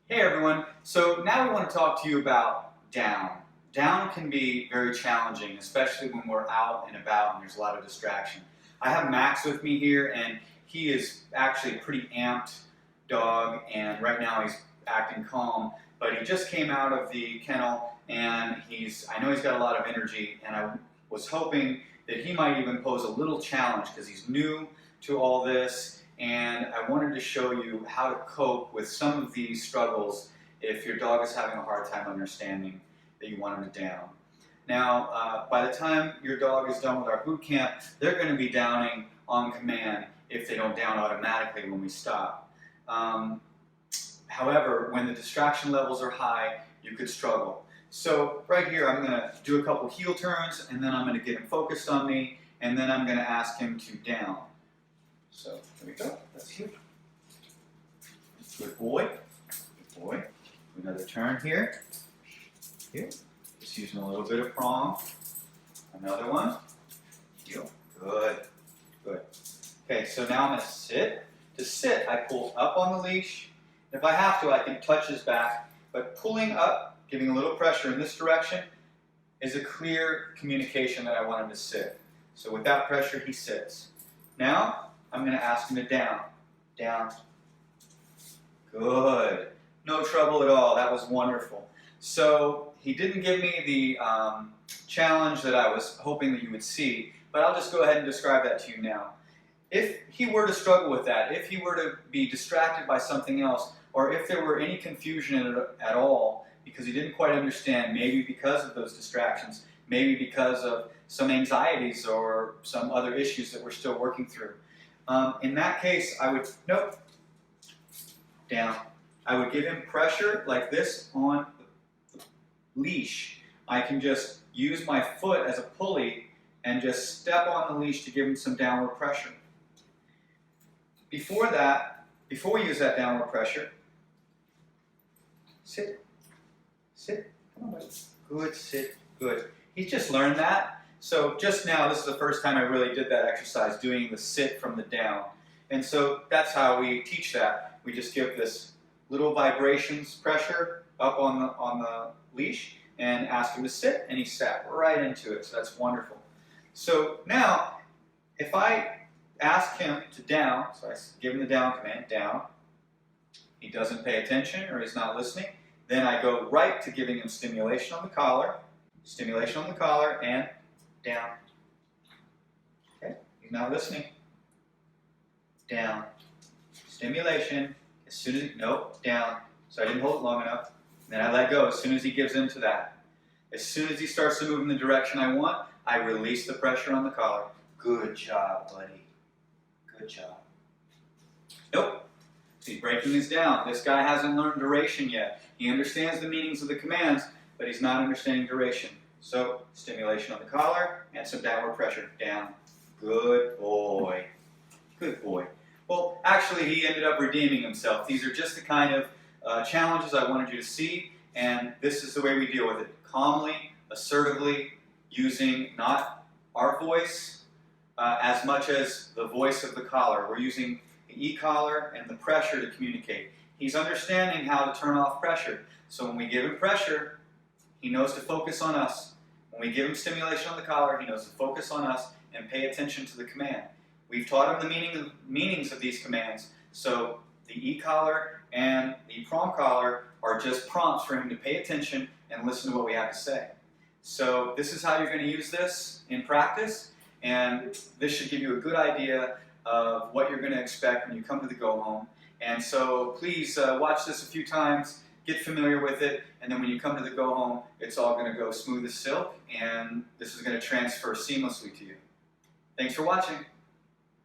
Hey everyone, so now we want to talk to you about down. Down can be very challenging, especially when we're out and about and there's a lot of distraction. I have Max with me here and he is actually a pretty amped dog and right now he's acting calm, but he just came out of the kennel and I know he's got a lot of energy and I was hoping that he might even pose a little challenge because he's new to all this. And I wanted to show you how to cope with some of these struggles if your dog is having a hard time understanding that you want him to down. Now, by the time your dog is done with our boot camp, they're going to be downing on command if they don't down automatically when we stop. However, when the distraction levels are high, you could struggle. So right here, I'm going to do a couple heel turns, and then I'm going to get him focused on me, and then I'm going to ask him to down. So here we go. That's you. Good boy. Good boy. Another turn here. Here. Just using a little bit of prong. Another one. Heel. Good. Good. Okay, so now I'm going to sit. To sit, I pull up on the leash. If I have to, I can touch his back. But pulling up, giving a little pressure in this direction, is a clear communication that I want him to sit. So with that pressure, he sits. Now, I'm going to ask him to down. Down. Good. No trouble at all. That was wonderful. So he didn't give me the challenge that I was hoping that you would see, but I'll just go ahead and describe that to you now. If he were to struggle with that, if he were to be distracted by something else, or if there were any confusion at all because he didn't quite understand, maybe because of those distractions, maybe because of some anxieties or some other issues that we're still working through, in that case, I would, nope, down. I would give him pressure like this on the leash. I can just use my foot as a pulley and just step on the leash to give him some downward pressure. Before we use that downward pressure, sit, sit, come on buddy, good, sit, good. He's just learned that. So just now, this is the first time I really did that exercise, doing the sit from the down. And so that's how we teach that. We just give this little vibrations pressure up on the leash and ask him to sit, and he sat right into it. So that's wonderful. So now, if I ask him to down, so I give him the down command, down, he doesn't pay attention or he's not listening, then I go right to giving him stimulation on the collar, and down. Okay, he's not listening. Down. Stimulation. As soon as nope, down. So I didn't hold it long enough. Then I let go as soon as he gives in to that. As soon as he starts to move in the direction I want, I release the pressure on the collar. Good job, buddy. Good job. Nope. He's breaking this down. This guy hasn't learned duration yet. He understands the meanings of the commands, but he's not understanding duration. So, stimulation on the collar and some downward pressure. Down. Good boy. Good boy. Well, actually, he ended up redeeming himself. These are just the kind of challenges I wanted you to see, and this is the way we deal with it. Calmly, assertively, using not our voice as much as the voice of the collar. We're using the e-collar and the pressure to communicate. He's understanding how to turn off pressure. So when we give him pressure, he knows to focus on us. When we give him stimulation on the collar, he knows to focus on us and pay attention to the command. We've taught him the meanings of these commands, so the e-collar and the prong collar are just prompts for him to pay attention and listen to what we have to say. So this is how you're going to use this in practice, and this should give you a good idea of what you're going to expect when you come to the go home. And so please watch this a few times, get familiar with it, and then when you come to the go home, it's all going to go smooth as silk, and this is going to transfer seamlessly to you. Thanks for watching.